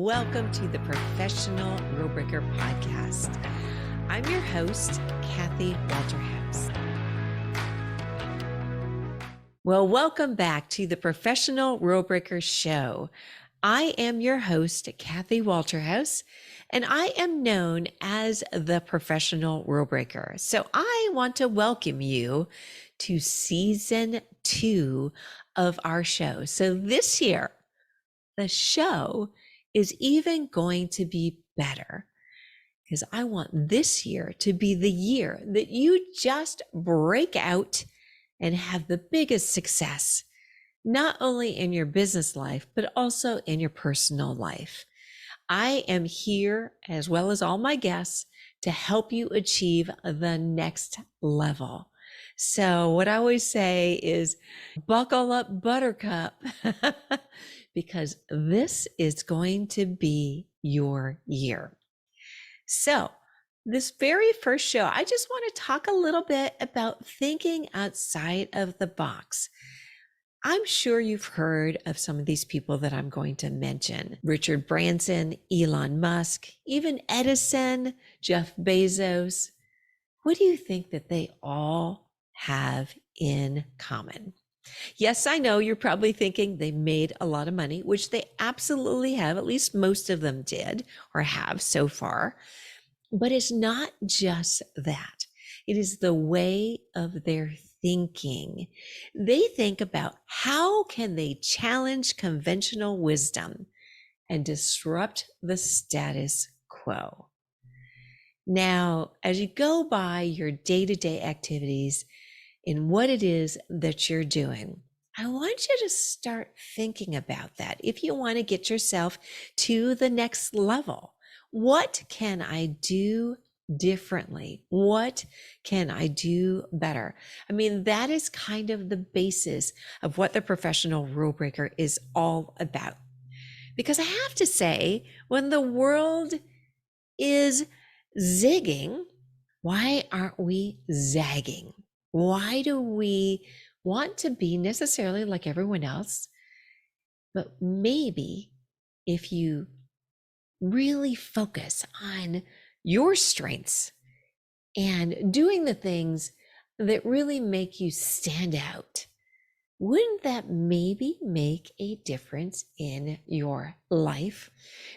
welcome to the Professional Rule Breaker Podcast. I'm your host, Kathy Walterhouse. Well, welcome back to the Professional Rule Breaker Show. I am your host, Kathy Walterhouse, and I am known as the Professional Rule Breaker. So I want to welcome you to season 2 of our show. So this year, the show is even going to be better because I want this year to be the year that you just break out and have the biggest success, not only in your business life, but also in your personal life. I am here, as well as all my guests, to help you achieve the next level. So what I always say is buckle up, buttercup, because this is going to be your year. So this very first show, I just want to talk a little bit about thinking outside of the box. I'm sure you've heard of some of these people that I'm going to mention. Richard Branson, Elon Musk, even Edison, Jeff Bezos. What do you think that they all have in common? Yes, I know you're probably thinking they made a lot of money, which they absolutely have. At least most of them did or have so far. But it's not just that. It is the way of their thinking. They think about how can they challenge conventional wisdom and disrupt the status quo. Now, as you go by your day-to-day activities in what it is that you're doing, I want you to start thinking about that. If you want to get yourself to the next level, what can I do differently? What can I do better? I mean, that is kind of the basis of what the Professional Rule Breaker is all about. Because I have to say, when the world is zigging, why aren't we zagging? Why do we want to be necessarily like everyone else? But maybe if you really focus on your strengths and doing the things that really make you stand out, wouldn't that maybe make a difference in your life?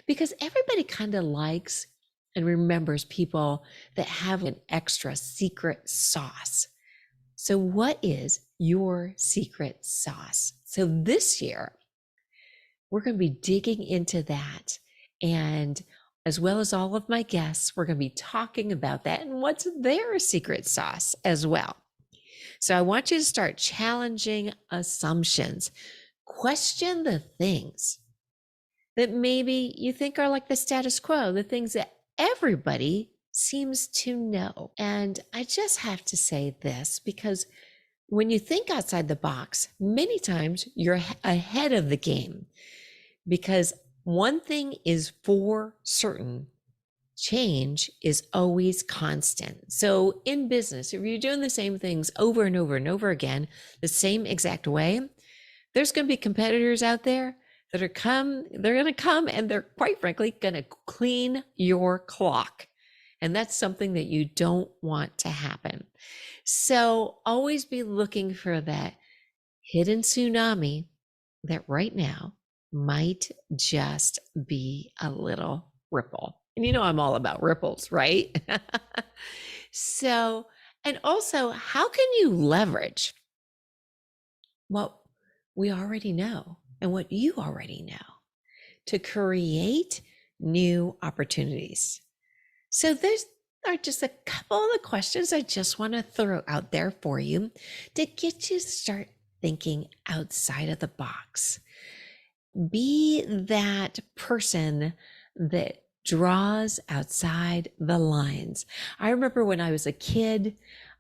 Because everybody kind of likes and remembers people that have an extra secret sauce. So what is your secret sauce? So this year, we're going to be digging into that. And as well as all of my guests, we're going to be talking about that and what's their secret sauce as well. So I want you to start challenging assumptions. Question the things that maybe you think are like the status quo, the things that everybody seems to know. And I just have to say this, because when you think outside the box, many times you're ahead of the game, because one thing is for certain: change is always constant. So in business, if you're doing the same things over and over and over again, the same exact way, there's going to be competitors out there that they're going to come and they're quite frankly going to clean your clock. And that's something that you don't want to happen. So always be looking for that hidden tsunami that right now might just be a little ripple. And you know, I'm all about ripples, right? So, and also, how can you leverage what we already know and what you already know to create new opportunities? So there's are just a couple of the questions I just want to throw out there for you to get you to start thinking outside of the box. Be that person that draws outside the lines. I remember when I was a kid,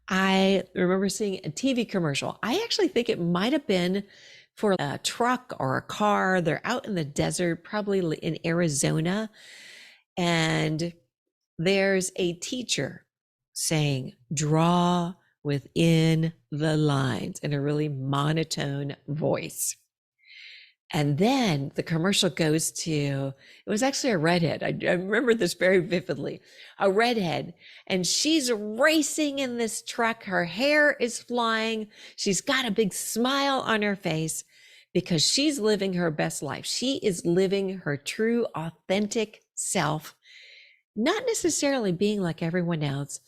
I remember seeing a TV commercial. I actually think it might have been for a truck or a car. They're out in the desert, probably in Arizona. And there's a teacher saying, draw within the lines, in a really monotone voice. And then the commercial goes to, it was actually a redhead. I remember this very vividly, a redhead. And she's racing in this truck. Her hair is flying. She's got a big smile on her face because she's living her best life. She is living her true, authentic self, not necessarily being like everyone else.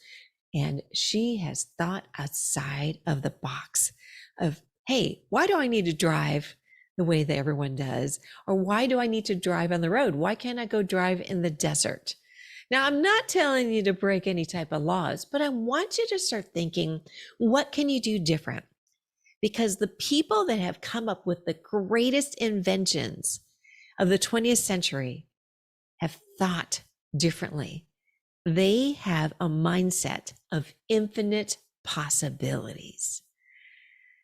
And she has thought outside of the box of, hey, why do I need to drive the way that everyone does? Or why do I need to drive on the road? Why can't I go drive in the desert? Now, I'm not telling you to break any type of laws, but I want you to start thinking, what can you do different? Because the people that have come up with the greatest inventions of the 20th century have thought differently. They have a mindset of infinite possibilities.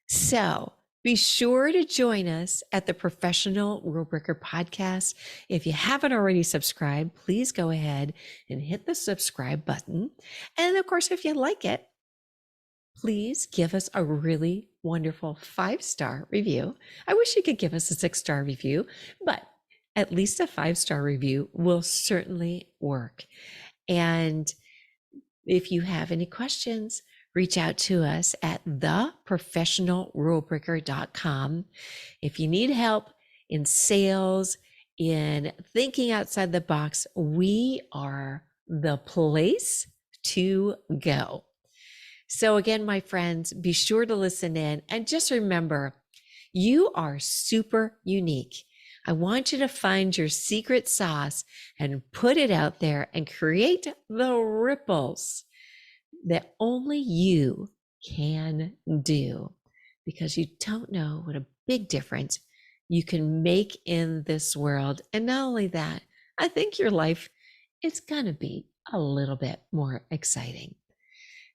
So be sure to join us at the Professional Rule Breaker Podcast. If you haven't already subscribed, please go ahead and hit the subscribe button. And of course, if you like it, please give us a really wonderful 5-star review. I wish you could give us a 6-star review, but at least a 5-star review will certainly work. And if you have any questions, reach out to us at theprofessionalrulebreaker.com. If you need help in sales, in thinking outside the box, we are the place to go. So again, my friends, be sure to listen in and just remember, you are super unique. I want you to find your secret sauce and put it out there and create the ripples that only you can do, because you don't know what a big difference you can make in this world. And not only that, I think your life is going to be a little bit more exciting.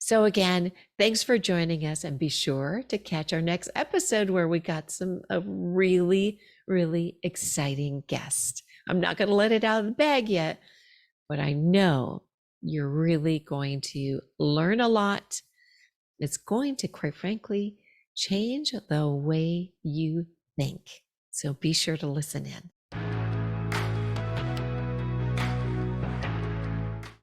So again, thanks for joining us, and be sure to catch our next episode where we got a really, really exciting guest. I'm not going to let it out of the bag yet, but I know you're really going to learn a lot. It's going to, quite frankly, change the way you think. So be sure to listen in.